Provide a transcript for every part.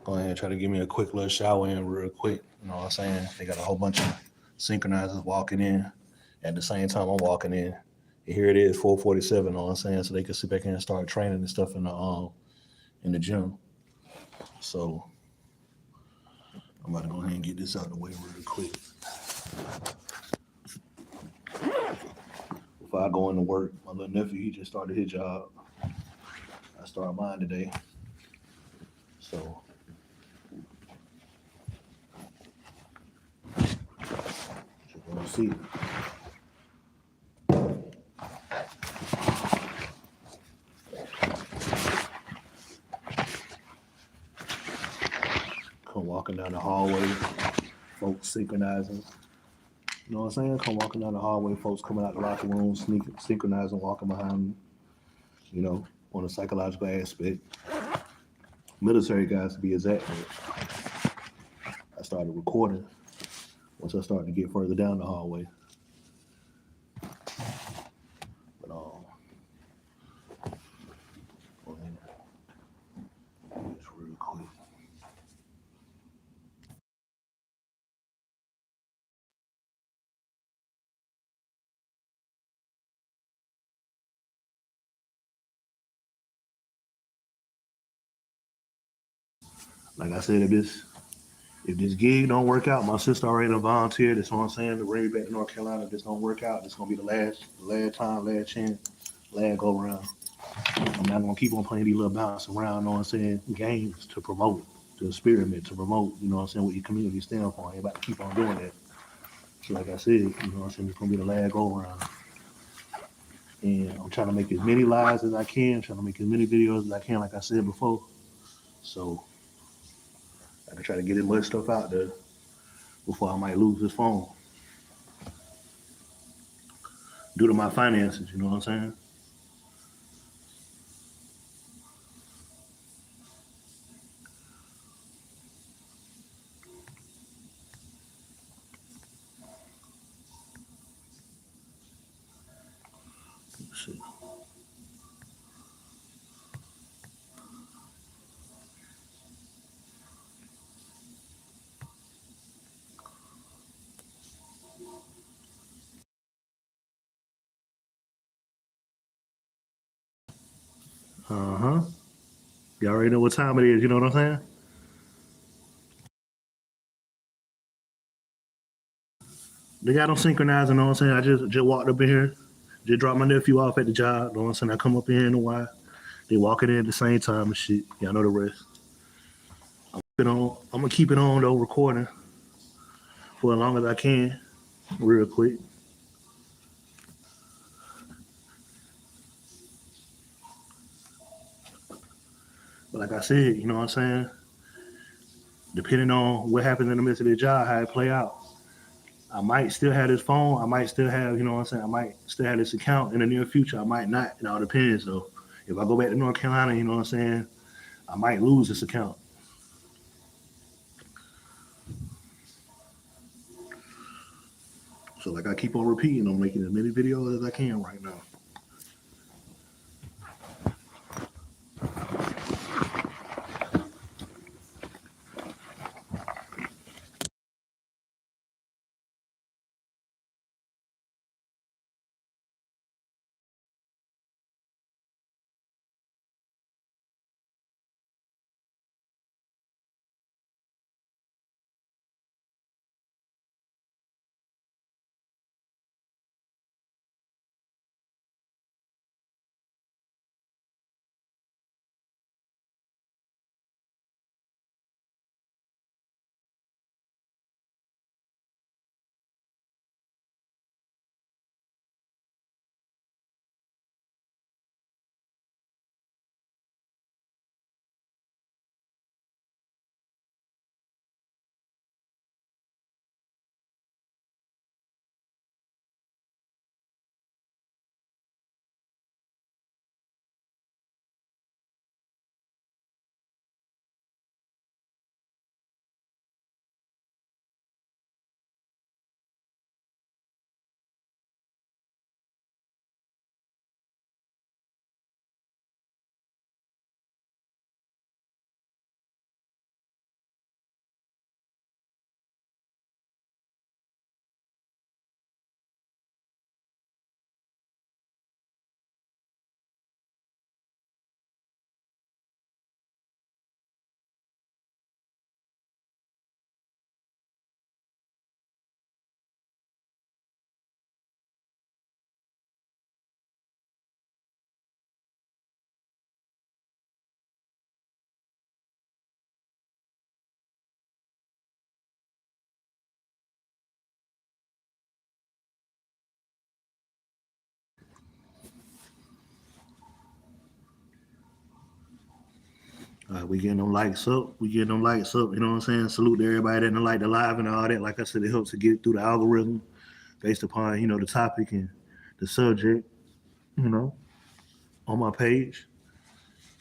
Go ahead and try to give me a quick little shower in real quick. You know what I'm saying? They got a whole bunch of synchronizers walking in at the same time I'm walking in. And here it is, 4:47. You know what I'm saying? So they can sit back in and start training and stuff in the gym. So I'm about to go ahead and get this out of the way real quick before I go into work. My little nephew, he just started his job. I started mine today. So you're gonna see. Come walking down the hallway, folks synchronizing. You know what I'm saying? Come walking down the hallway, folks coming out the locker room, synchronizing, walking behind me. You know, on a psychological aspect. Military guys to be exact. I started recording once I started to get further down the hallway. But go ahead and do this real quick. Like I said, if this gig don't work out, my sister already done volunteered. That's what I'm saying. To bring me back to North Carolina. If this don't work out, this gonna be the last time, last chance, last go around. I'm not gonna keep on playing these little bounce around. You know what I'm saying? Games to promote, to experiment, to promote. You know what I'm saying? What your community stand for. Ain't about to keep on doing that. So like I said, you know what I'm saying? It's gonna be the last go around. And I'm trying to make as many lives as I can. Trying to make as many videos as I can. Like I said before. So I can try to get as much stuff out there before I might lose this phone due to my finances. You know what I'm saying? Uh huh. You already know what time it is. You know what I'm saying? They got them synchronized. You know what I'm saying? I just walked up in here, just dropped my nephew off at the job. You know what I'm saying? I come up in here in a while. They walking in at the same time and shit. Y'all know the rest. I'm gonna keep it on though, recording for as long as I can, real quick. But like I said, you know what I'm saying? Depending on what happens in the midst of the job, how it play out. I might still have this phone. I might still have, you know what I'm saying? I might still have this account in the near future. I might not. It all depends. So if I go back to North Carolina, you know what I'm saying? I might lose this account. So like I keep on repeating, I'm making as many videos as I can right now. We getting them likes up. We getting them likes up. You know what I'm saying? Salute to everybody that like the live and all that. Like I said, it helps to get through the algorithm based upon the topic and the subject. You know, on my page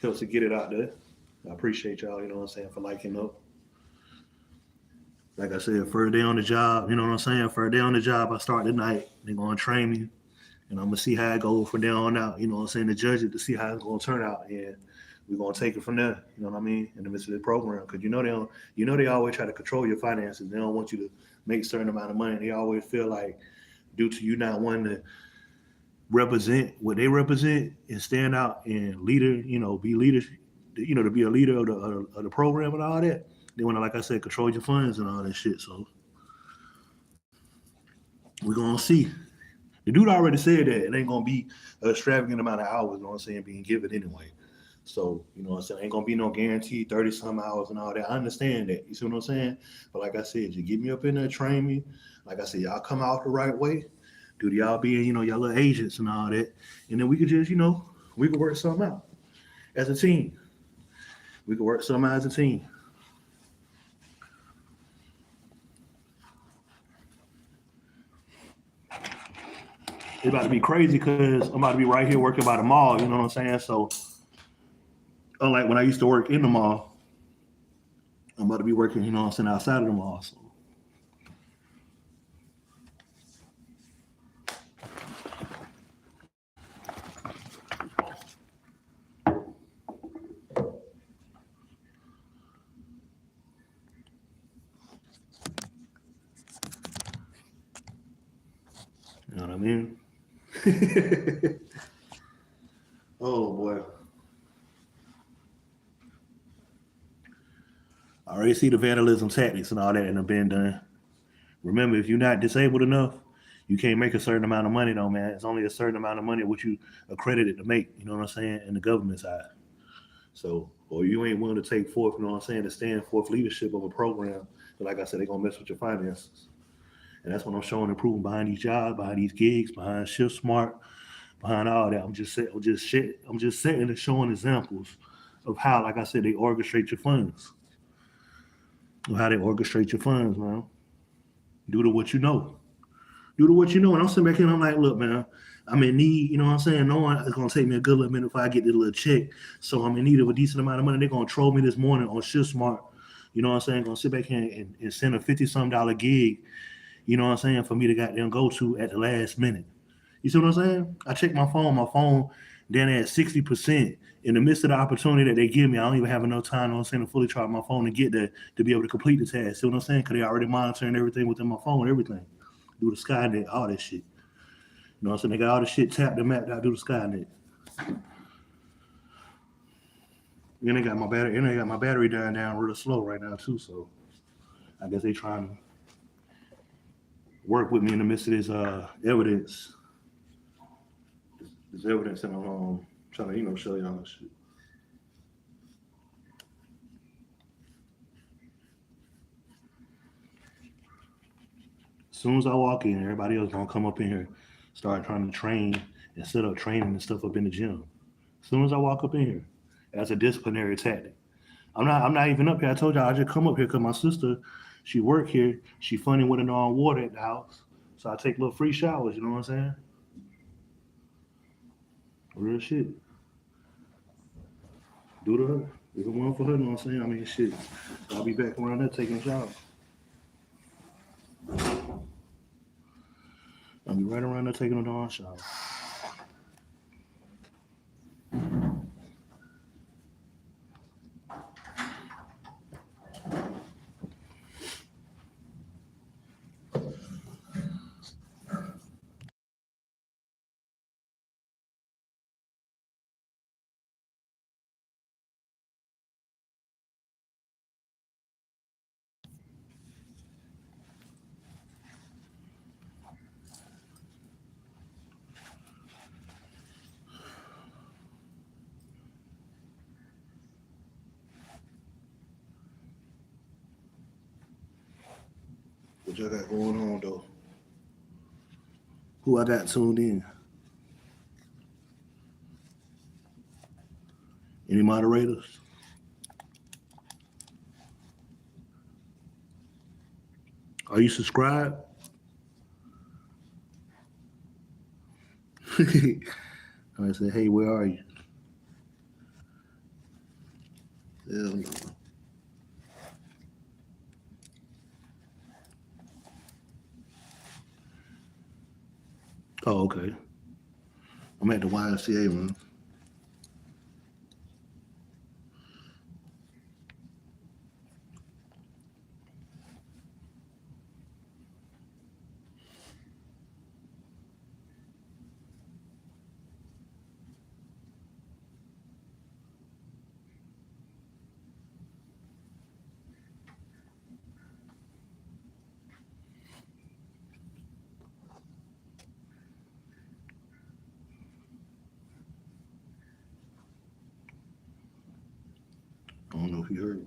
helps to get it out there. I appreciate y'all. You know what I'm saying, for liking up. Like I said, first day on the job. You know what I'm saying? First day on the job, I start tonight. They're gonna train me, and I'm gonna see how it goes from there on out. You know what I'm saying? To judge it to see how it's gonna turn out, and we're gonna take it from there. You know what I mean? In the midst of the program, because they always try to control your finances. They don't want you to make a certain amount of money. They always feel like due to you not wanting to represent what they represent and stand out and leader, be leaders, to be a leader of the program and all that. They want to, like I said, control your funds and all that shit. So we're gonna see. The dude already said that it ain't gonna be an extravagant amount of hours, you know what I'm saying, being given anyway. So, you know what I'm saying, ain't gonna be no guarantee 30 some hours and all that. I understand that. You see what I'm saying? But like I said, you get me up in there, train me. Like I said, y'all come out the right way. Do y'all being, y'all little agents and all that. And then we could just, we could work something out as a team. We could work something out as a team. It's about to be crazy because I'm about to be right here working by the mall, you know what I'm saying? So unlike when I used to work in the mall, I'm about to be working, you know what I'm saying, outside of the mall. So you know what I mean? Oh boy. I already see the vandalism tactics and all that and have been done. Remember, if you're not disabled enough, you can't make a certain amount of money though, man. It's only a certain amount of money which you accredited to make, you know what I'm saying, in the government side. So, or you ain't willing to take forth, you know what I'm saying, to stand forth leadership of a program. But like I said, they're gonna mess with your finances. And that's what I'm showing improvement behind these jobs, behind these gigs, behind Shift Smart, behind all that. I'm just setting and showing examples of how, like I said, they orchestrate your funds. Of how they orchestrate your funds, man. Due to what you know. Due to what you know. And I'm sitting back here and I'm like, look, man, I'm in need, you know what I'm saying? Knowing it's gonna take me a good little minute if I get this little check. So I'm in need of a decent amount of money. They're gonna troll me this morning on Shift Smart. You know what I'm saying? Gonna sit back here and send a 50 some dollar gig, you know what I'm saying, for me to goddamn go to at the last minute. You see what I'm saying? I check my phone down at 60%. In the midst of the opportunity that they give me, I don't even have enough time, you know what I'm saying, to fully charge my phone to get there to be able to complete the task. See what I'm saying? Because they already monitoring everything within my phone, everything. Do the Skynet, all that shit. You know what I'm saying? They got all the shit tapped and mapped out, do the Skynet. And they got my battery down real slow right now too. So I guess they trying to work with me in the midst of this evidence. This evidence and I'm trying to, show y'all shit. As soon as I walk in, everybody else gonna come up in here, start trying to train and set up training and stuff up in the gym. As soon as I walk up in here, that's a disciplinary tactic. I'm not even up here. I told y'all I just come up here because my sister, she work here. She funny with her on water at the house. So I take little free showers, you know what I'm saying? Real shit. Do to her. If it one for her, you know what I'm saying? I mean shit. I'll be back around there taking a shower. I'll be right around there taking a darn shower. What y'all got going on though? Who I got tuned in? Any moderators? Are you subscribed? I said, hey, where are you? Hell no. Oh, okay. I'm at the YMCA, man. I don't know if you heard.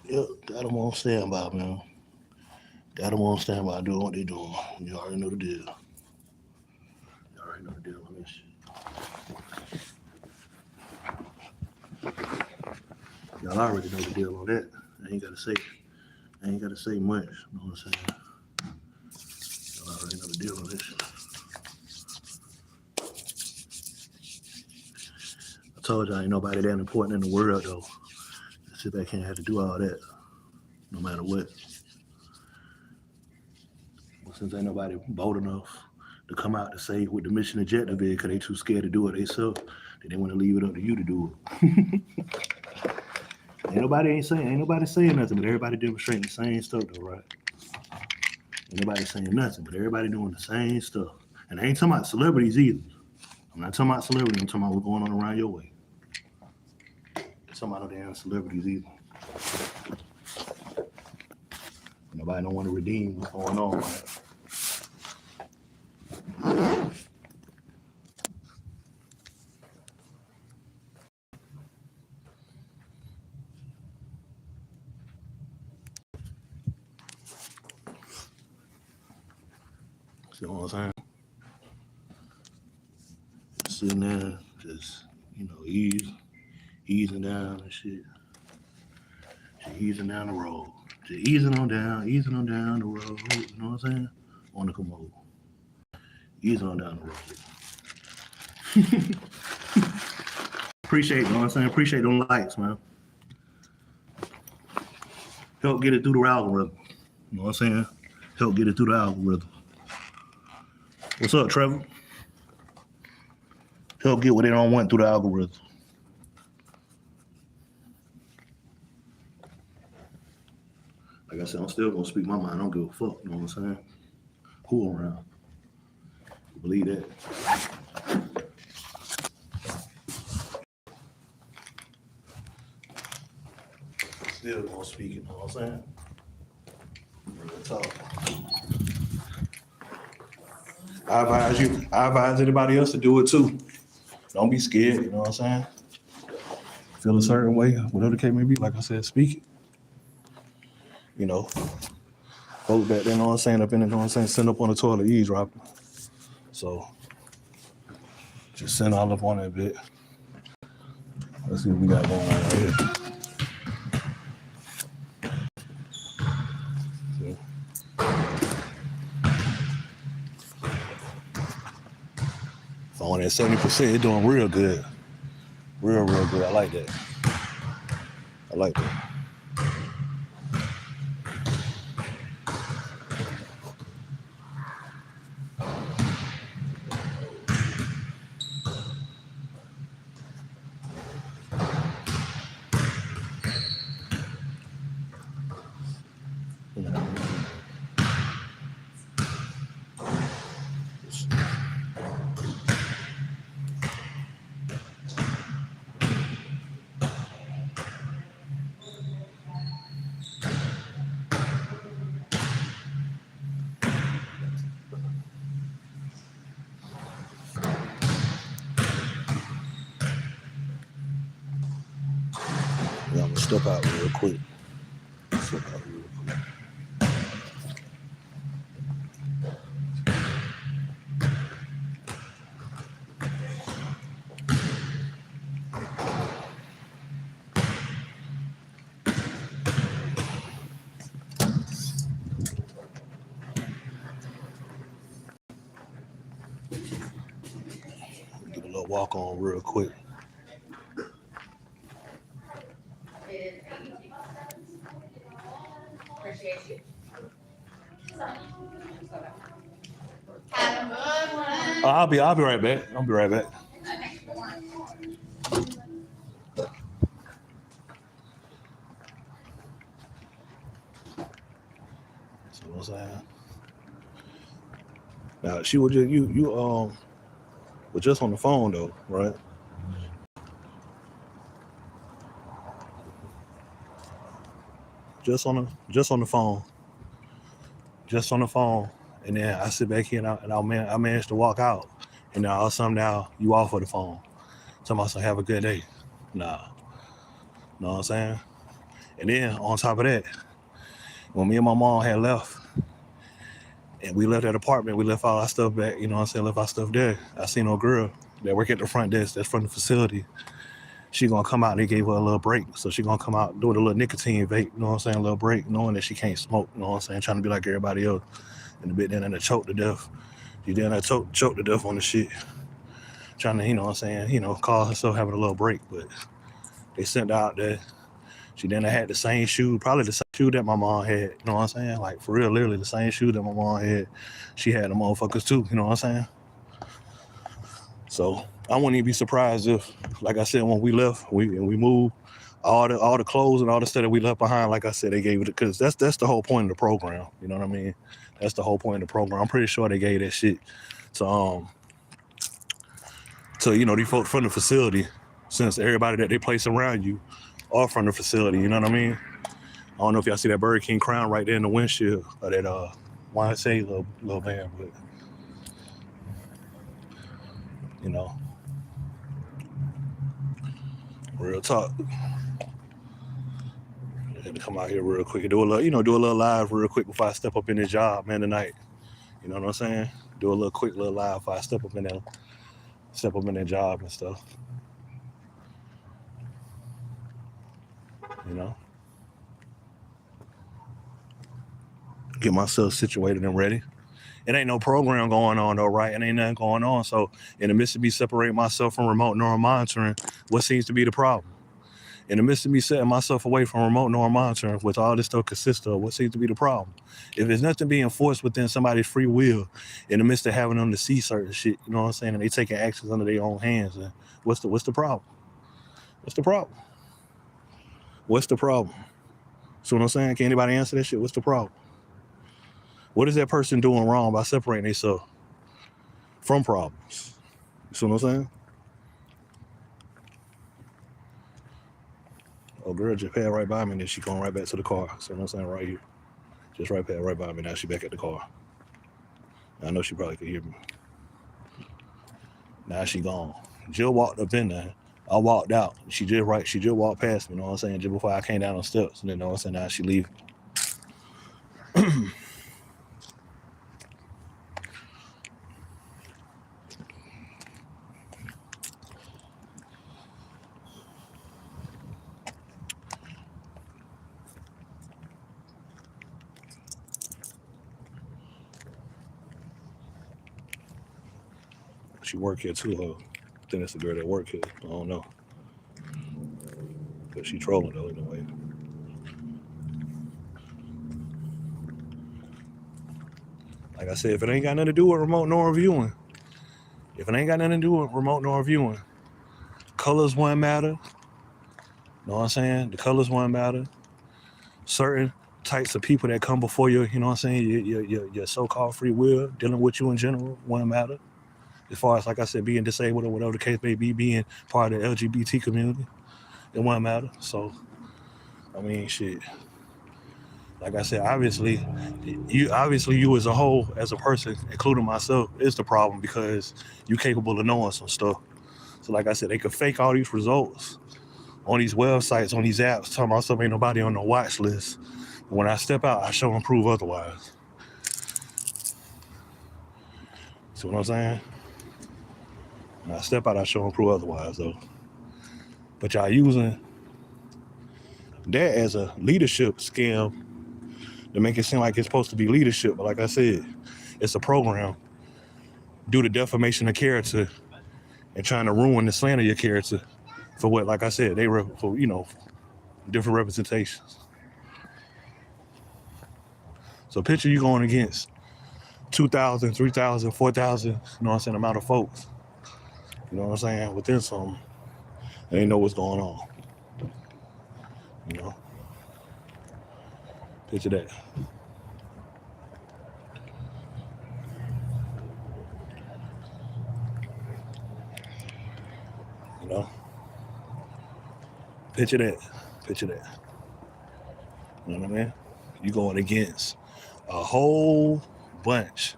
Yep, got them on standby, man. Got them on standby doing what they doing. You already know the deal. You already know the deal on this shit. Y'all already know the deal on that. I ain't gotta say much. You know what I'm saying? Y'all already know the deal on this shit. I told y'all ain't nobody that important in the world though. Sit back here and have to do all that, no matter what. Well, since ain't nobody bold enough to come out to say what the mission objective is, because they too scared to do it themselves, they want to leave it up to you to do it. Ain't nobody saying nothing, but everybody demonstrating the same stuff though, right? Ain't nobody saying nothing, but everybody doing the same stuff. And I ain't talking about celebrities either. I'm not talking about celebrities, I'm talking about what's going on around your way. Some of the damn celebrities either. Nobody don't want to redeem what's going on, right? See what I'm saying? Sitting there, just, easing down and shit. Just easing down the road. Just easing on down the road. You know what I'm saying? On the commode. Easing on down the road. Appreciate, you know what I'm saying? Appreciate them likes, man. Help get it through the algorithm. You know what I'm saying? Help get it through the algorithm. What's up, Trevor? Help get what they don't want through the algorithm. Like I said, I'm still gonna speak my mind. I don't give a fuck. You know what I'm saying? Who around? Believe that. Still gonna speak it. You know what I'm saying? Real talk. I advise anybody else to do it too. Don't be scared. You know what I'm saying? Feel a certain way, whatever the case may be. Like I said, speak it. You know, folks back there, you know what I'm saying, up in it, you know what I'm saying, send up on the toilet eavesdropping. So, just send all up on that bit. Let's see what we got going on right here. So on that 70%, it's doing real good. Real good. I like that. I like that. Yeah, I'm gonna step out real quick. Get a little walk on real quick. Appreciate you. I'll be right back. I'll be right back. So what's that? Now she was just you was just on the phone though, right? Just on the phone. Just on the phone. And then I sit back here and I managed to walk out. And now all of a sudden now you off of the phone. Somebody say have a good day. Nah. Know what I'm saying? And then on top of that, when me and my mom had left and we left that apartment, we left all our stuff back, you know what I'm saying, left our stuff there. I seen no girl that work at the front desk that's from the facility. She gonna come out and they gave her a little break. So she gonna come out doing a little nicotine vape, you know what I'm saying, a little break, knowing that she can't smoke, you know what I'm saying, trying to be like everybody else. And a bit then and choke to death. She then choke to death on the shit. Trying to, you know what I'm saying, call herself having a little break, but they sent her out there. She then had the same shoe, probably the same shoe that my mom had, you know what I'm saying? Like for real, literally the same shoe that my mom had. She had the motherfuckers too, you know what I'm saying? So I wouldn't even be surprised if, like I said, when we left, we moved, all the clothes and all the stuff that we left behind, like I said, they gave it, because that's the whole point of the program, you know what I mean? That's the whole point of the program. I'm pretty sure they gave that shit to these folks from the facility, since everybody that they place around you are from the facility, you know what I mean? I don't know if y'all see that Burger King crown right there in the windshield of that YSA little van, but real talk. I had to come out here real quick and do a little live real quick before I step up in this job, man, tonight. You know what I'm saying? Do a little quick little live before I step up in that job and stuff. Get myself situated and ready. It ain't no program going on though, right? It ain't nothing going on. So in the midst of me separating myself from remote neural monitoring, what seems to be the problem? In the midst of me setting myself away from remote neural monitoring, which all this stuff consists of, what seems to be the problem? If there's nothing being forced within somebody's free will, in the midst of having them to see certain shit, you know what I'm saying, and they taking actions under their own hands, and what's the problem? What's the problem? What's the problem? So what I'm saying, can anybody answer that shit? What's the problem? What is that person doing wrong by separating themselves from problems? You see what I'm saying? Oh, girl just passed right by me and then she going right back to the car. So what I'm saying, right here. Just right by me. Now she back at the car. I know she probably could hear me. Now she gone. Jill walked up in there. I walked out. She just walked past me, you know what I'm saying, just before I came down the steps. And then, you know what I'm saying, now she leave. She work here too, huh? I think that's the girl that work here. I don't know. But she trolling though in a way. Like I said, if it ain't got nothing to do with remote neural viewing, colors won't matter. Know what I'm saying? The colors won't matter. Certain types of people that come before you, you know what I'm saying, your so-called free will, dealing with you in general, won't matter. As far as, like I said, being disabled or whatever the case may be, being part of the LGBT community, it won't matter. So, I mean, shit. Like I said, obviously you as a whole, as a person, including myself, is the problem, because you're capable of knowing some stuff. So like I said, they could fake all these results on these websites, on these apps, talking about something ain't nobody on the watch list. When I step out, I show and prove otherwise. See what I'm saying? When I step out, I show and prove otherwise, though. But y'all using that as a leadership scam to make it seem like it's supposed to be leadership. But like I said, it's a program due to defamation of character and trying to ruin the slander your character for what, like I said, they were for, different representations. So picture you going against 2,000, 3,000, 4,000, you know what I'm saying, amount of folks. You know what I'm saying? Within some, they ain't know what's going on. You know? Picture that. You know? Picture that. Picture that. You know what I mean? You going against a whole bunch,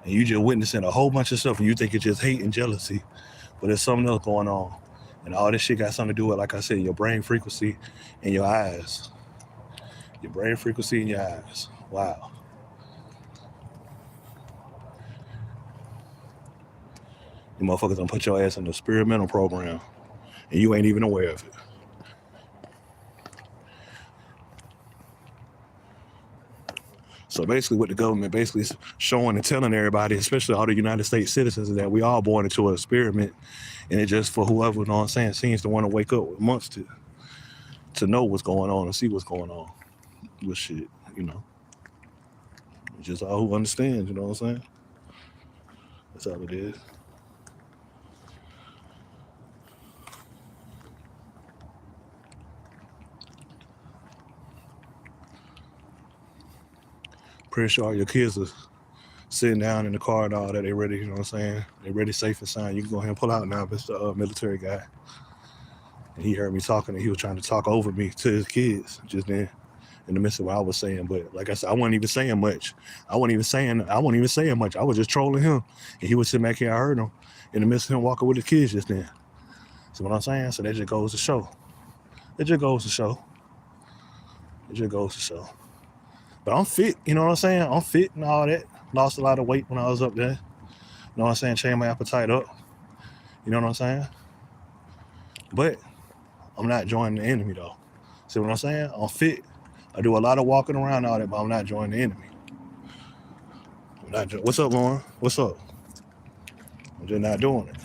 and you just witnessing a whole bunch of stuff, and you think it's just hate and jealousy, but there's something else going on. And all this shit got something to do with, like I said, your brain frequency and your eyes. Your brain frequency and your eyes. Wow. You motherfuckers gonna put your ass in the experimental program, and you ain't even aware of it. So basically what the government basically is showing and telling everybody, especially all the United States citizens, is that we all born into an experiment, and it just for whoever, you know what I'm saying, seems to want to wake up amongst it to know what's going on and see what's going on with shit, you know. It's just all who understands, you know what I'm saying? That's all it is. Pretty sure all your kids are sitting down in the car and all that. They ready, you know what I'm saying? They ready, safe and sound. You can go ahead and pull out now, Mr. Military guy. And he heard me talking, and he was trying to talk over me to his kids just then, in the midst of what I was saying. But like I said, I wasn't even saying much. I wasn't even saying much. I was just trolling him, and he was sitting back here. I heard him in the midst of him walking with his kids just then. See what I'm saying? So that just goes to show. It just goes to show. It just goes to show. But I'm fit, you know what I'm saying? I'm fit and all that. Lost a lot of weight when I was up there. You know what I'm saying? Changed my appetite up. You know what I'm saying? But I'm not joining the enemy though. See what I'm saying? I'm fit. I do a lot of walking around and all that, but I'm not joining the enemy. What's up, Lauren? What's up? I'm just not doing it.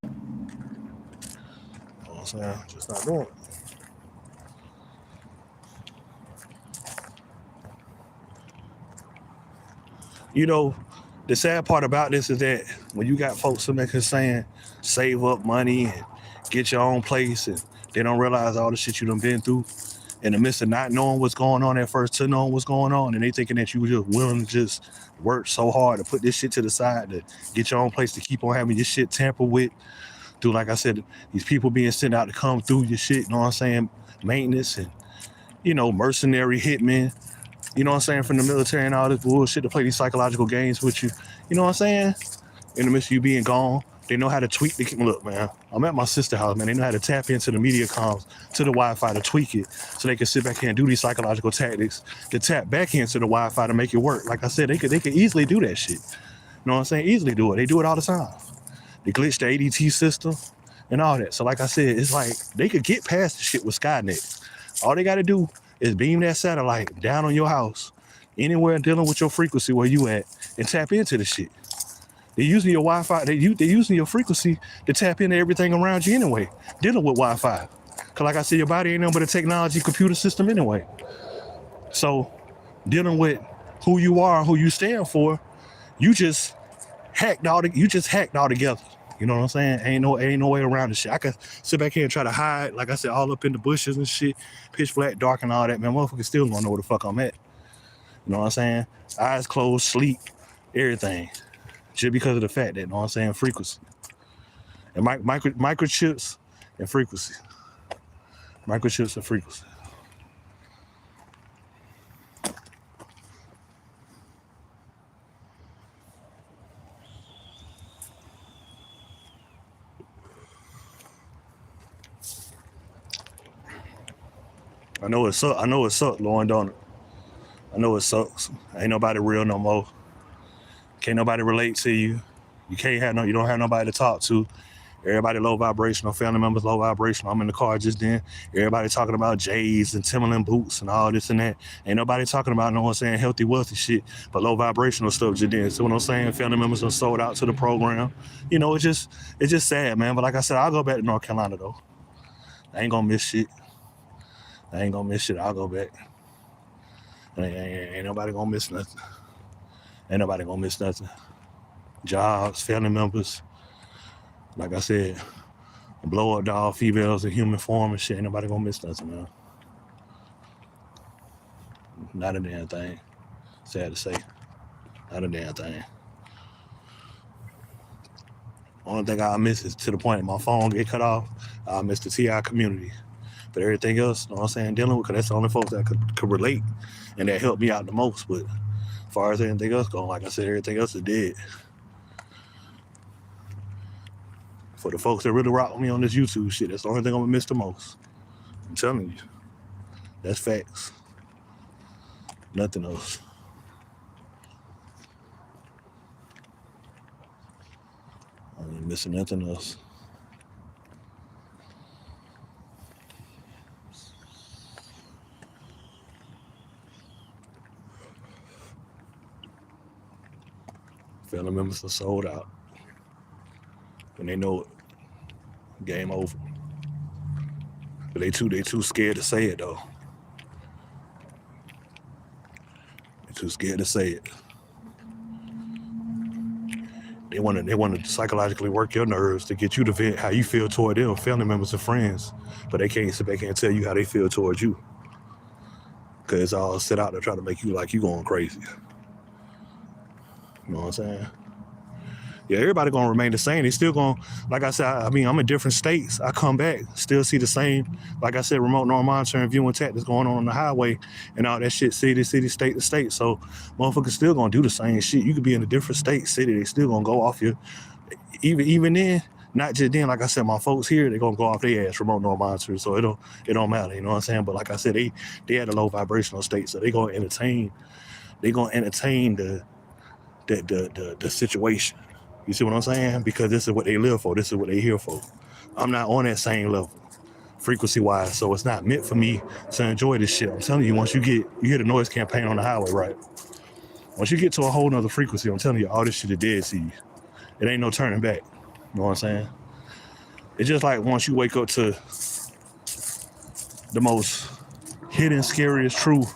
You know what I'm saying? Just not doing it. You know, the sad part about this is that when you got folks saying save up money and get your own place, and they don't realize all the shit you done been through in the midst of not knowing what's going on at first to knowing what's going on, and they thinking that you just willing to just work so hard to put this shit to the side to get your own place, to keep on having your shit tampered with through, like I said, these people being sent out to come through your shit, you know what I'm saying, maintenance and, you know, mercenary hitmen, you know what I'm saying, from the military and all this bullshit to play these psychological games with you, you know what I'm saying, in the midst of you being gone. They know how to tweak the, look, man, I'm at my sister's house, man. They know how to tap into the media comms, to the Wi-Fi to tweak it so they can sit back here and do these psychological tactics to tap back into the Wi-Fi to make it work. Like I said, they could easily do that shit. You know what I'm saying? Easily do it. They do it all the time. They glitch the ADT system and all that. So like I said, it's like they could get past the shit with Skynet. All they got to do is beam that satellite down on your house, anywhere dealing with your frequency where you at, and tap into the shit. They're using your Wi-Fi. They're using your frequency to tap into everything around you anyway, dealing with Wi-Fi. Because like I said, your body ain't nothing but a technology computer system anyway. So dealing with who you are, who you stand for, you just hacked all together. You know what I'm saying? Ain't no way around this shit. I could sit back here and try to hide, like I said, all up in the bushes and shit, pitch black, dark and all that, man. Motherfuckers still don't know where the fuck I'm at. You know what I'm saying? Eyes closed, sleep, everything. Just because of the fact that, you know what I'm saying, frequency. And microchips and frequency. Microchips and frequency. I know it sucks. I know it sucks, Lauren, don't it? I know it sucks. Ain't nobody real no more. Can't nobody relate to you. You don't have nobody to talk to. Everybody low vibrational, family members low vibrational. I'm in the car just then. Everybody talking about J's and Timberland boots and all this and that. Ain't nobody talking about, no one saying healthy, wealthy shit, but low vibrational stuff just then. So what I'm saying, family members are sold out to the program. It's just sad, man. But like I said, I'll go back to North Carolina though. I ain't gonna miss shit. I'll go back. Ain't nobody gonna miss nothing. Ain't nobody gonna miss nothing. Jobs, family members. Like I said, blow up doll females in human form and shit. Ain't nobody gonna miss nothing, man. Not a damn thing. Sad to say. Not a damn thing. Only thing I miss is to the point that my phone get cut off. I miss the TI community. But everything else, you know what I'm saying, dealing with, because that's the only folks that could relate and that helped me out the most. But as far as anything else going, like I said, everything else is dead. For the folks that really rock with me on this YouTube shit, that's the only thing I'm gonna miss the most. I'm telling you. That's facts. Nothing else. I ain't missing nothing else. Family members are sold out. And they know it. Game over. But they too scared to say it though. They're too scared to say it. They want to psychologically work your nerves to get you to vent how you feel toward them, family members and friends. But they can't tell you how they feel towards you. Cause it's all set out to try to make you like you going crazy. You know what I'm saying? Yeah, everybody gonna remain the same. They still gonna, like I said, I'm in different states. I come back, still see the same, like I said, remote neural monitoring, viewing tech that's going on the highway and all that shit, city, state to state. So motherfuckers still gonna do the same shit. You could be in a different state, city, they still gonna go off your, even then, not just then, like I said, my folks here, they're gonna go off their ass remote neural monitoring. So it don't matter, you know what I'm saying? But like I said, they at a low vibrational state, so they gonna entertain the situation. You see what I'm saying? Because this is what they live for. This is what they here for. I'm not on that same level, frequency-wise, so it's not meant for me to enjoy this shit. I'm telling you, once you hear the noise campaign on the highway, right? Once you get to a whole nother frequency, I'm telling you, all this shit is dead to you. It ain't no turning back. You know what I'm saying? It's just like once you wake up to the most hidden, scariest truth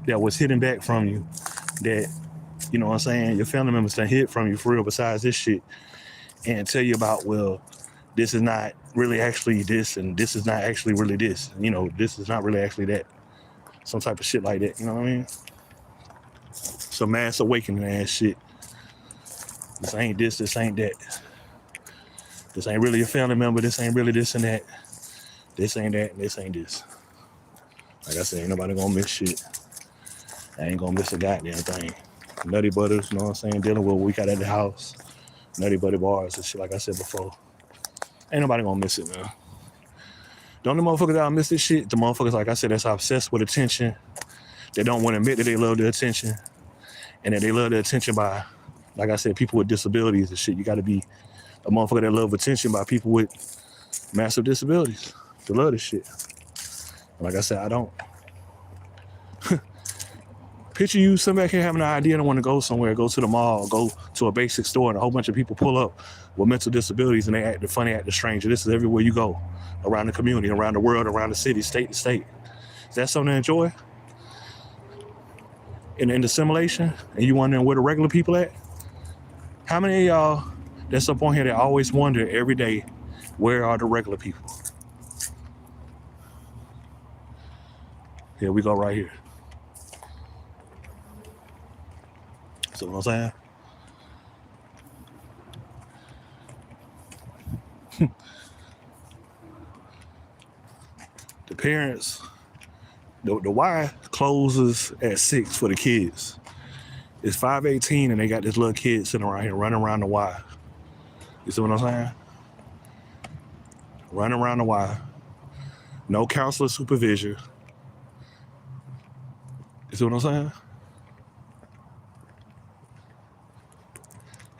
that was hidden back from you, that, you know what I'm saying, your family members done hid from you for real besides this shit, and tell you about, well, this is not really actually this, and this is not actually really this. You know, this is not really actually that. Some type of shit like that, you know what I mean? Some mass awakening ass shit. This ain't this, this ain't that. This ain't really a family member, this ain't really this and that. This ain't that, and this ain't this. Like I said, ain't nobody gonna miss shit. I ain't gonna miss a goddamn thing. Nutty Butters, you know what I'm saying, dealing with what we got at the house. Nutty Buddy bars and shit, like I said before. Ain't nobody gonna miss it, man. The only motherfuckers that miss this shit, the motherfuckers, like I said, that's obsessed with attention. They don't want to admit that they love the attention. And that they love the attention by, like I said, people with disabilities and shit. You gotta be a motherfucker that love attention by people with massive disabilities to love this shit. Like I said, I don't. Picture you sitting back here having an idea and want to go somewhere, go to the mall, go to a basic store, and a whole bunch of people pull up with mental disabilities and they act funny, act the stranger. This is everywhere you go, around the community, around the world, around the city, state to state. Is that something to enjoy? In the simulation? And you wondering where the regular people at? How many of y'all that's up on here that always wonder every day, where are the regular people? Here we go right here. See what I'm saying? The parents, the Y closes at 6 for the kids. It's 5:18 and they got this little kid sitting around here running around the Y. You see what I'm saying? Running around the Y. No counselor supervision. You see what I'm saying?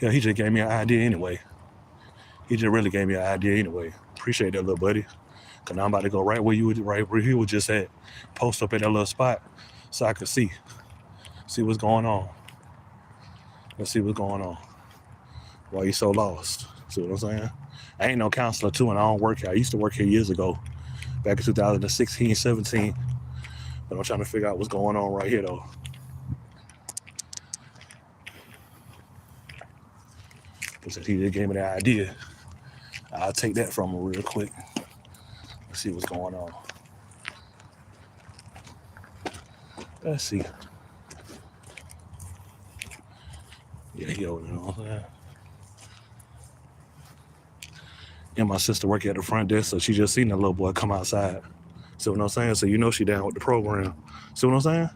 Yeah, he just gave me an idea anyway. He just really gave me an idea anyway. Appreciate that, little buddy. Cause now I'm about to go right where he was just at. Post up at that little spot so I could see what's going on. Let's see what's going on. Why you so lost? See what I'm saying? I ain't no counselor too, and I don't work here. I used to work here years ago, back in 2016, 17. But I'm trying to figure out what's going on right here though. He just gave me the idea. I'll take that from him real quick. Let's see what's going on. Let's see. Yeah, he over there, you know what I'm saying? And my sister work at the front desk, so she just seen that little boy come outside. See what I'm saying? So you know she down with the program. See what I'm saying?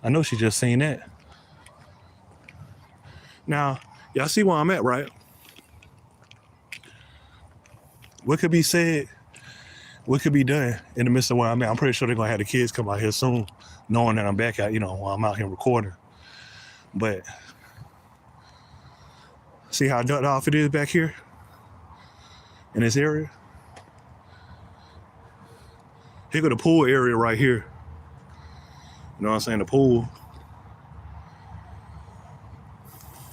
I know she just seen that. Now, y'all see where I'm at, right? What could be said, what could be done in the midst of where I'm at? I'm pretty sure they're gonna have the kids come out here soon, knowing that I'm back out, while I'm out here recording. But see how ducked off it is back here in this area? Here go the pool area right here. You know what I'm saying? The pool.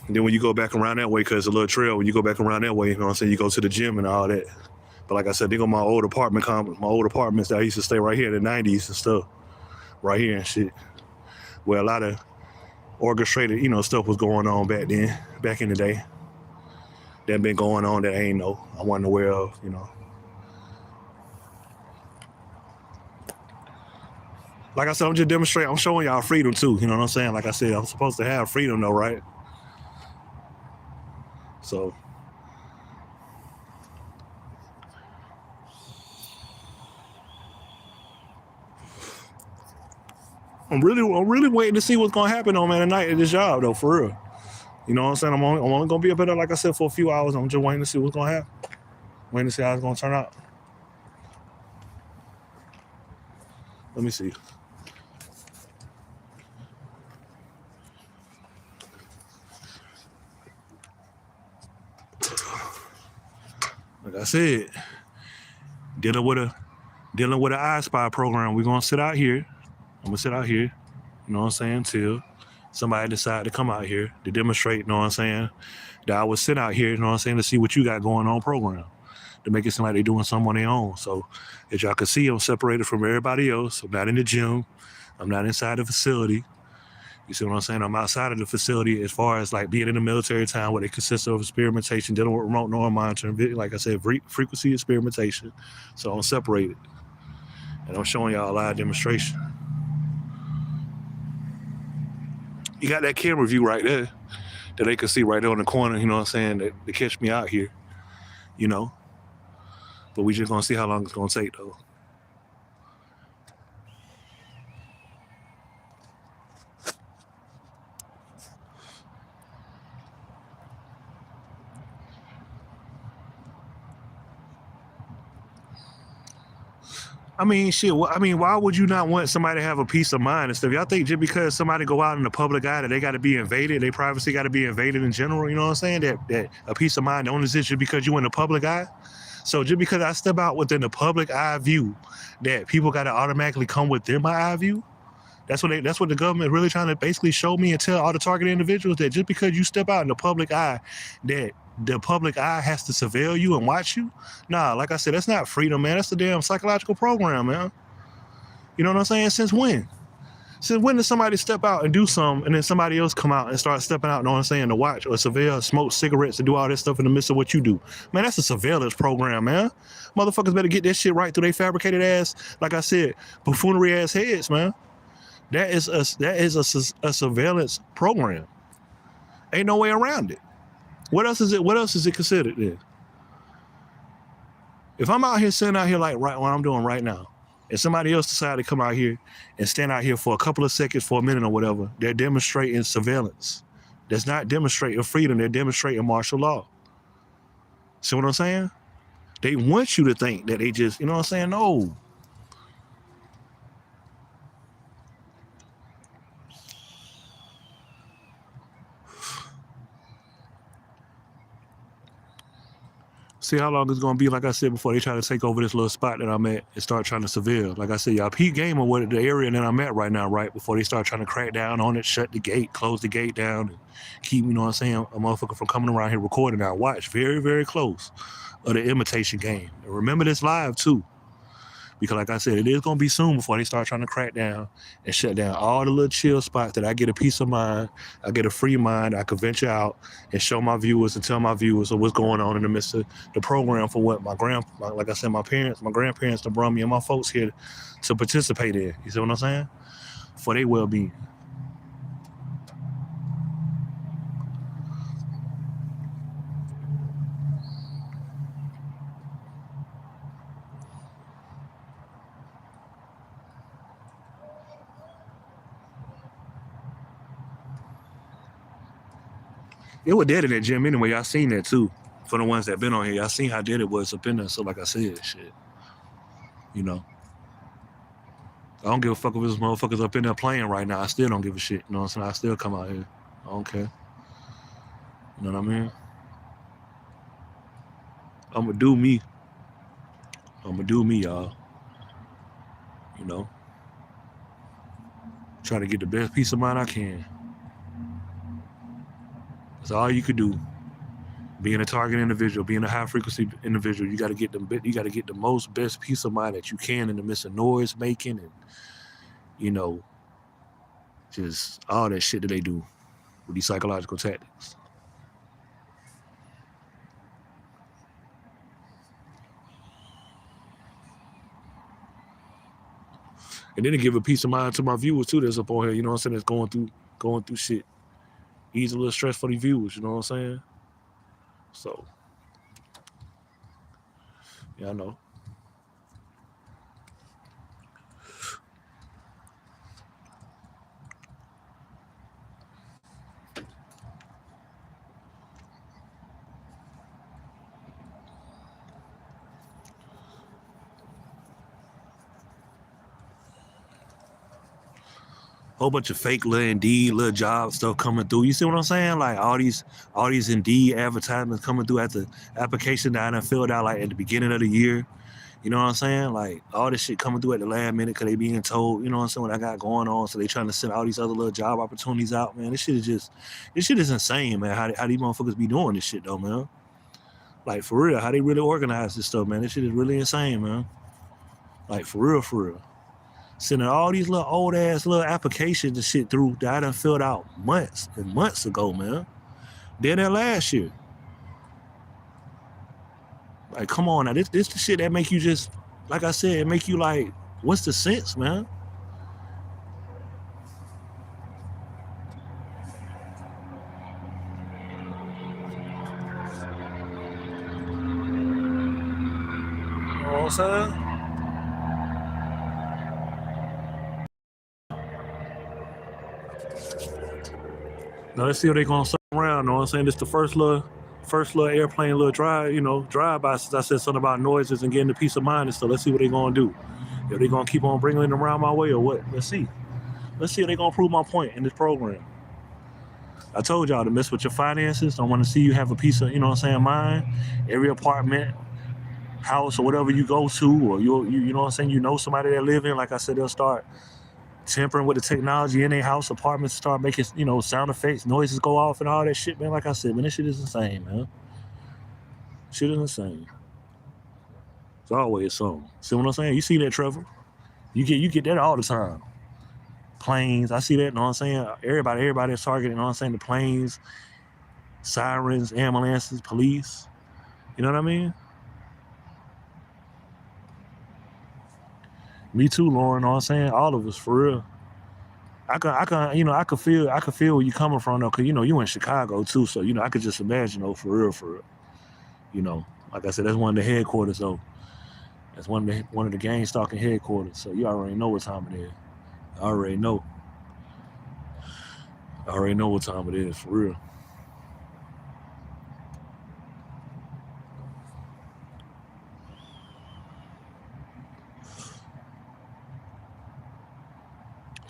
And then when you go back around that way, because it's a little trail, when you go back around that way, you know what I'm saying, you go to the gym and all that. But like I said, they go my old apartments that I used to stay right here in the 90s and stuff. Right here and shit. Where a lot of orchestrated, stuff was going on back then, back in the day. That been going on that I wasn't aware of, Like I said, I'm just demonstrating, I'm showing y'all freedom too, you know what I'm saying? Like I said, I'm supposed to have freedom though, right? So I'm really waiting to see what's gonna happen on tonight at this job though, for real. You know what I'm saying? I'm only gonna be up there, like I said, for a few hours. I'm just waiting to see what's gonna happen. Waiting to see how it's gonna turn out. Let me see. Like I said, dealing with an iSpy program. We're gonna sit out here. I'm gonna sit out here, you know what I'm saying, till somebody decide to come out here to demonstrate, you know what I'm saying, that I would sit out here, you know what I'm saying, to see what you got going on program, to make it seem like they're doing something on their own. So as y'all can see, I'm separated from everybody else. I'm not in the gym. I'm not inside the facility. You see what I'm saying? I'm outside of the facility as far as like being in a military town where it consists of experimentation, dealing with remote neural monitoring, like I said, frequency experimentation. So I'm separated. And I'm showing y'all a live demonstration. You got that camera view right there that they can see right there on the corner, you know what I'm saying, that they catch me out here, But we just gonna see how long it's gonna take though. I mean, shit. Why would you not want somebody to have a peace of mind and stuff? Y'all think just because somebody go out in the public eye that they got to be invaded, their privacy got to be invaded in general? You know what I'm saying? That a peace of mind only exists just because you in the public eye. So just because I step out within the public eye view, that people got to automatically come within my eye view. That's what the government really trying to basically show me and tell all the target individuals, that just because you step out in the public eye, that the public eye has to surveil you and watch you. Nah, like I said, that's not freedom, man. That's the damn psychological program, man. You know what I'm saying? Since when? Since when does somebody step out and do something and then somebody else come out and start stepping out, you know what I'm saying, to watch or surveil, smoke cigarettes, and do all this stuff in the midst of what you do? Man, that's a surveillance program, man. Motherfuckers better get that shit right through they fabricated ass, like I said, buffoonery ass heads, man. That is a surveillance program. Ain't no way around it. What else is it considered then? If I'm out here sitting out here like right what I'm doing right now, and somebody else decided to come out here and stand out here for a couple of seconds, for a minute or whatever, they're demonstrating surveillance. That's not demonstrating freedom, they're demonstrating martial law. See what I'm saying? They want you to think that they just, you know what I'm saying? No. See how long it's gonna be, like I said before, they try to take over this little spot that I'm at and start trying to surveil. Like I said, y'all peak game of what the area that I'm at right now, right? Before they start trying to crack down on it, shut the gate, close the gate down, and keep, you know what I'm saying, a motherfucker from coming around here recording. Now watch very, very close of the imitation game. And remember this live too. Because like I said, it is gonna be soon before they start trying to crack down and shut down all the little chill spots that I get a peace of mind, I get a free mind, I can venture out and show my viewers and tell my viewers of what's going on in the midst of the program for what like I said, my grandparents, the brought me and my folks here to participate in. You see what I'm saying? For their well-being. It was dead in that gym anyway. Y'all seen that too. For the ones that been on here, y'all seen how dead it was up in there. So like I said, shit. You know. I don't give a fuck if this motherfuckers up in there playing right now. I still don't give a shit. You know what I'm saying? I still come out here. I don't care. You know what I mean? I'ma do me. I'ma do me, y'all. You know. Try to get the best peace of mind I can. That's all you could do. Being a target individual, being a high frequency individual, you gotta get the most best peace of mind that you can in the midst of noise making and, you know, just all that shit that they do with these psychological tactics. And then to give a peace of mind to my viewers too that's up on here, you know what I'm saying, that's going through shit. Ease a little stress for the viewers, you know what I'm saying? So, yeah, I know. Whole bunch of fake little Indeed, little job stuff coming through. You see what I'm saying? Like all these Indeed advertisements coming through at the application that I done filled out like at the beginning of the year. You know what I'm saying? Like all this shit coming through at the last minute because they being told, you know what I'm saying, what I got going on. So they trying to send all these other little job opportunities out, man. This shit is insane, man. How these motherfuckers be doing this shit though, man. Like for real, how they really organize this stuff, man. This shit is really insane, man. Like for real, for real. Sending all these little old ass little applications and shit through that I done filled out months and months ago, man. Did that last year. Like, come on now, this the shit that make you just, like I said, it make you like, what's the sense, man? You know what I'm saying? Now let's see what they gonna circle around. You know what I'm saying? This the first little airplane, little drive by since I said something about noises and getting the peace of mind and stuff. Let's see what they gonna do. If they gonna keep on bringing it around my way or what? Let's see. Let's see if they gonna prove my point in this program. I told y'all to mess with your finances. I want to see you have a piece of, you know what I'm saying, mind. Every apartment, house, or whatever you go to, or you know what I'm saying, you know somebody that live in. Like I said, they'll start tampering with the technology in their house, apartments, start making, you know, sound effects, noises go off and all that shit, man. Like I said, man, this shit is insane, man. Shit is insane. It's always something. See what I'm saying? You see that, Trevor? You get that all the time. Planes, I see that, you know what I'm saying? Everybody is targeting, you know what I'm saying? The planes, sirens, ambulances, police. You know what I mean? Me too, Lauren, you know what I'm saying? All of us, for real. I can feel where you coming from though, cause you know you in Chicago too, so you know I could just imagine though, for real. You know, like I said, that's one of the headquarters though. That's one of the gang stalking headquarters. So you already know what time it is. I already know what time it is, for real.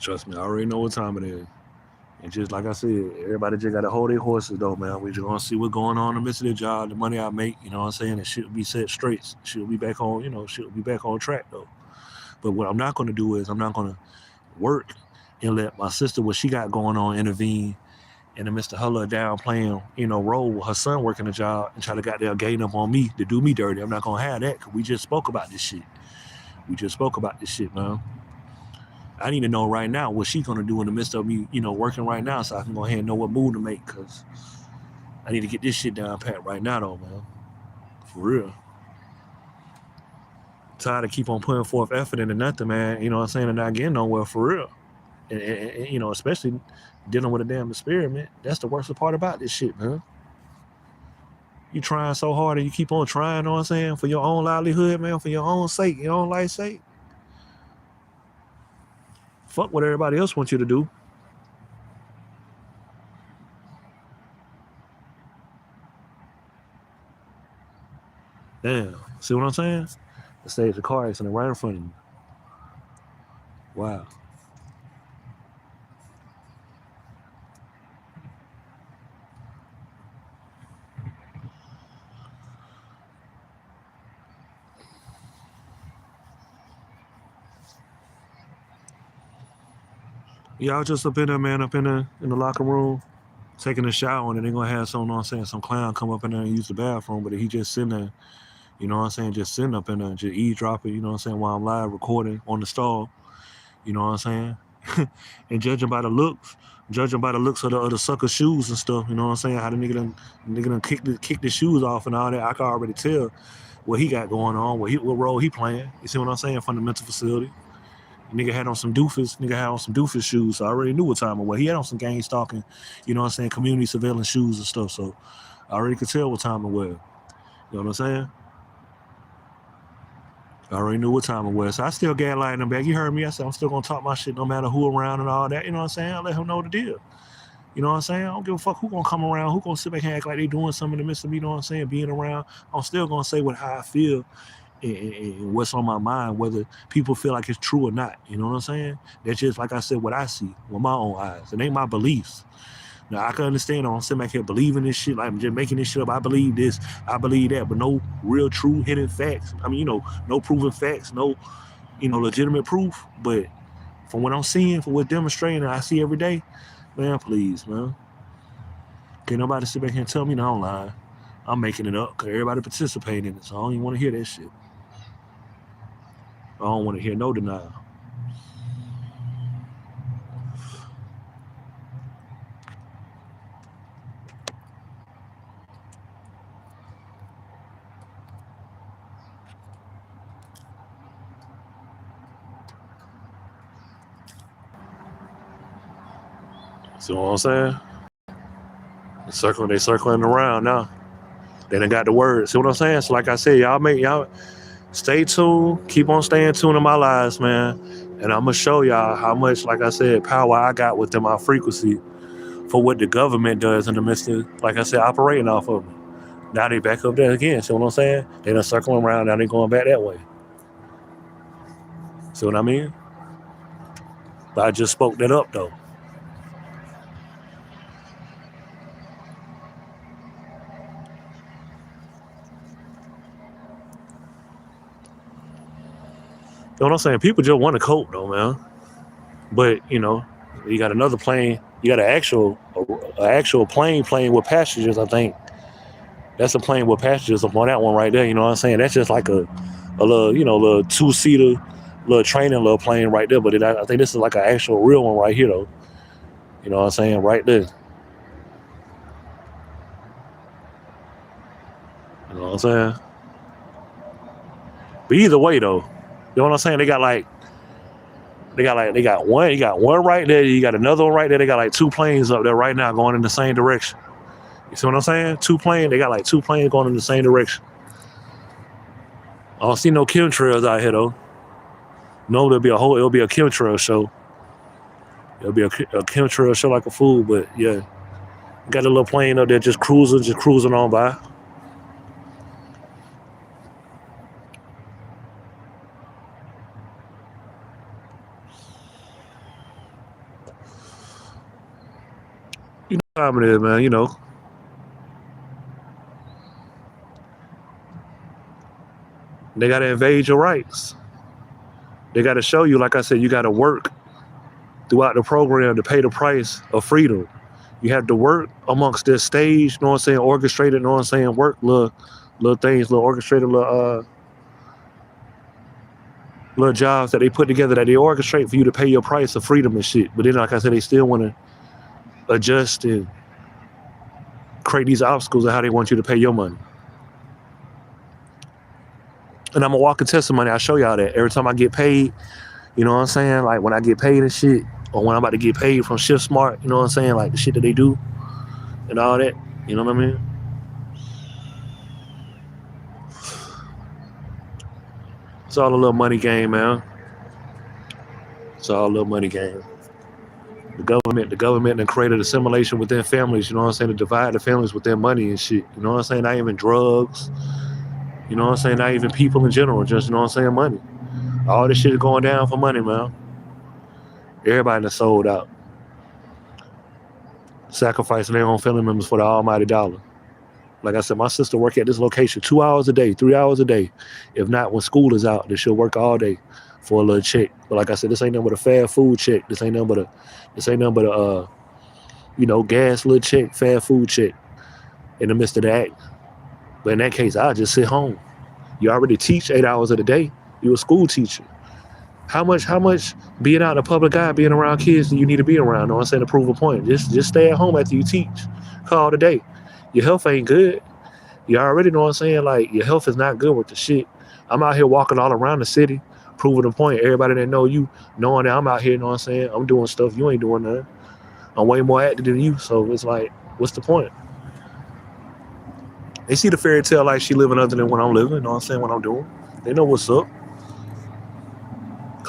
Trust me, I already know what time it is. And just like I said, everybody just got to hold their horses, though, man. We just gonna see what's going on in the midst of the job, the money I make. You know what I'm saying? It should be set straight. Should be back on, should be back on track, though. But what I'm not gonna do is I'm not gonna work and let my sister, what she got going on, intervene in the midst of her little down playing, role with her son working a job and try to got there gain up on me to do me dirty. I'm not gonna have that, because we just spoke about this shit. Man. I need to know right now what she's gonna do in the midst of me, working right now, so I can go ahead and know what move to make, because I need to get this shit down pat right now, though, man. For real. Tired of keep on putting forth effort into nothing, man. You know what I'm saying? And not getting nowhere, for real. And especially dealing with a damn experiment. That's the worst part about this shit, man. You trying so hard and you keep on trying, you know what I'm saying, for your own livelihood, man, for your own sake, your own life's sake. Fuck what everybody else wants you to do. Damn. See what I'm saying? It saves the car accident right in front of you. Wow. Y'all just up in there, man, up in the locker room, taking a shower, and then they gonna have some, you know what I'm saying, some clown come up in there and use the bathroom, but he just sitting there, you know what I'm saying, just sitting up in there, just eavesdropping, you know what I'm saying, while I'm live recording on the stall, you know what I'm saying? And judging by the looks of the sucker shoes and stuff, you know what I'm saying, how the nigga done kick the shoes off and all that, I can already tell what he got going on, what role he playing. You see what I'm saying? From the mental facility. Nigga had on some doofus shoes, so I already knew what time it was. He had on some gang stalking, you know what I'm saying, community surveillance shoes and stuff, so I already could tell what time it was. You know what I'm saying? I already knew what time it was. So I still gaslighting him back. You heard me. I said I'm still gonna talk my shit no matter who around and all that. You know what I'm saying? I let him know the deal. You know what I'm saying? I don't give a fuck who gonna come around, who gonna sit back and act like they doing something in the midst of me, you know what I'm saying, being around. I'm still gonna say how I feel and what's on my mind, whether people feel like it's true or not. You know what I'm saying? That's just, like I said, what I see with my own eyes. It ain't my beliefs. Now, I can understand I don't sit back here believing this shit, like I'm just making this shit up. I believe this, I believe that, but no real, true, hidden facts. I mean, no proven facts, no, legitimate proof. But from what I'm seeing, from what's demonstrating, I see every day, man, please, man. Can't nobody sit back here and tell me no, I'm lying. I'm making it up because everybody participating in it, so I don't even want to hear that shit. I don't want to hear no denial. See what I'm saying? They circling around now. They done got the word. See what I'm saying? So like I said, y'all stay tuned. Keep on staying tuned in my lives, man. And I'm gonna show y'all how much, like I said, power I got within my frequency for what the government does in the midst of, like I said, operating off of me. Now they back up there again. See what I'm saying? They done circling around. Now they going back that way. See what I mean? But I just spoke that up though. You know what I'm saying? People just want to cope though, man. But you got another plane. You got an actual plane playing with passengers. I think that's a plane with passengers up on that one right there. You know what I'm saying? That's just like a little, little 2-seater, little training little plane right there. But I think this is like an actual real one right here though. You know what I'm saying? Right there. You know what I'm saying? But either way though, you know what I'm saying? They got one. You got one right there. You got another one right there. They got like two planes up there right now going in the same direction. You see what I'm saying? They got like two planes going in the same direction. I don't see no chemtrails out here though. No, it'll be a chemtrail show. It'll be a chemtrail show like a fool, but yeah. Got a little plane up there just cruising on by. problem is, man, you know, they got to invade your rights. They got to show you, like I said, you got to work throughout the program to pay the price of freedom. You have to work amongst this stage, you know what I'm saying, orchestrated, you know what I'm saying, work little things, little orchestrated, little jobs that they put together that they orchestrate for you to pay your price of freedom and shit. But then, like I said, they still want to adjust and create these obstacles of how they want you to pay your money. And I'm a walking testimony. I show y'all that every time I get paid, you know what I'm saying? Like when I get paid and shit, or when I'm about to get paid from Shift Smart, you know what I'm saying? Like the shit that they do and all that, you know what I mean? It's all a little money game, man. It's all a little money game. The government done created assimilation within families, you know what I'm saying? To divide the families with their money and shit. You know what I'm saying? Not even drugs. You know what I'm saying? Not even people in general, just, you know what I'm saying, money. All this shit is going down for money, man. Everybody done sold out. Sacrificing their own family members for the almighty dollar. Like I said, my sister work at this location 2 hours a day, 3 hours a day. If not, when school is out, then she'll work all day for a little check. But like I said, this ain't nothing but a fast food check. This ain't nothing but a you know, gas little check, fast food check in the midst of the act. But in that case, I'll just sit home. You already teach 8 hours of the day. You're a school teacher. How much being out in the public eye, being around kids do you need to be around? No, I'm saying to prove a point. Just stay at home after you teach. Call it a day. Your health ain't good. You already know what I'm saying? Like, your health is not good with the shit. I'm out here walking all around the city, proving a point. Everybody that know you, knowing that I'm out here, you know what I'm saying? I'm doing stuff. You ain't doing nothing. I'm way more active than you. So it's like, what's the point? They see the fairy tale like she living other than what I'm living, you know what I'm saying, what I'm doing. They know what's up.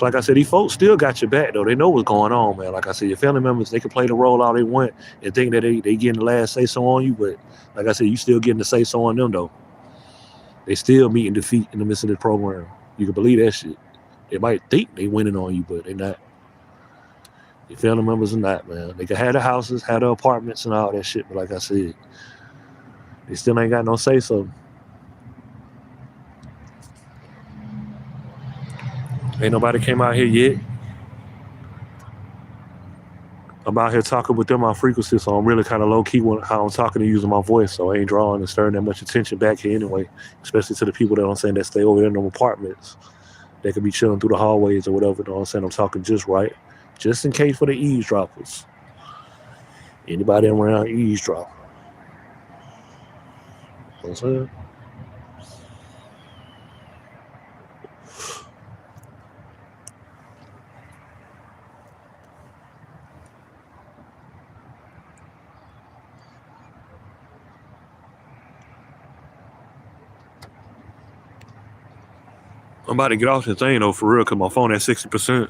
Like I said, these folks still got your back, though. They know what's going on, man. Like I said, your family members, they can play the role all they want and think that they getting the last say-so on you, but like I said, you still getting the say-so on them, though. They still meeting defeat in the midst of this program. You can believe that shit. They might think they winning on you, but they not. Your family members are not, man. They can have the houses, have the apartments and all that shit, but like I said, they still ain't got no say-so. Ain't nobody came out here yet. I'm out here talking with them on frequency, so I'm really kind of low-key how I'm talking and using my voice, so I ain't drawing and stirring that much attention back here anyway, especially to the people that I'm saying that stay over there in them apartments. They could be chilling through the hallways or whatever, you know what I'm saying? I'm talking just right, just in case for the eavesdroppers. Anybody around eavesdrop. You know what I'm saying? I'm about to get off this thing though, for real, because my phone at 60%.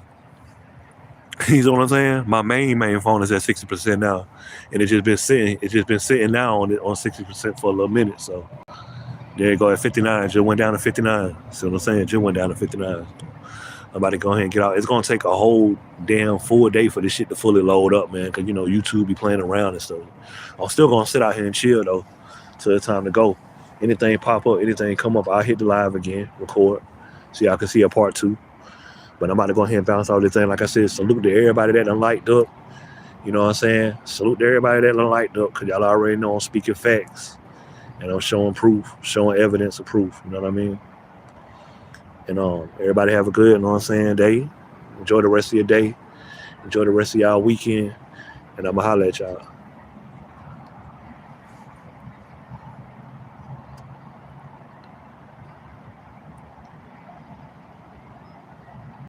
You know what I'm saying? My main phone is at 60% now. And it's just been sitting now on 60% for a little minute. So there you go at 59. Just went down to 59. See what I'm saying? Just went down to 59. I'm about to go ahead and get out. It's gonna take a whole damn full day for this shit to fully load up, man. Cause you know, YouTube be playing around and stuff. I'm still gonna sit out here and chill though till it's time to go. Anything pop up, anything come up, I'll hit the live again, record. So y'all can see a part 2. But I'm about to go ahead and bounce all this thing. Like I said, salute to everybody that done liked up. You know what I'm saying? Salute to everybody that done liked up, because y'all already know I'm speaking facts. And I'm showing proof, showing evidence of proof. You know what I mean? And everybody have a good, you know what I'm saying, day. Enjoy the rest of your day. Enjoy the rest of y'all weekend. And I'm going to holler at y'all.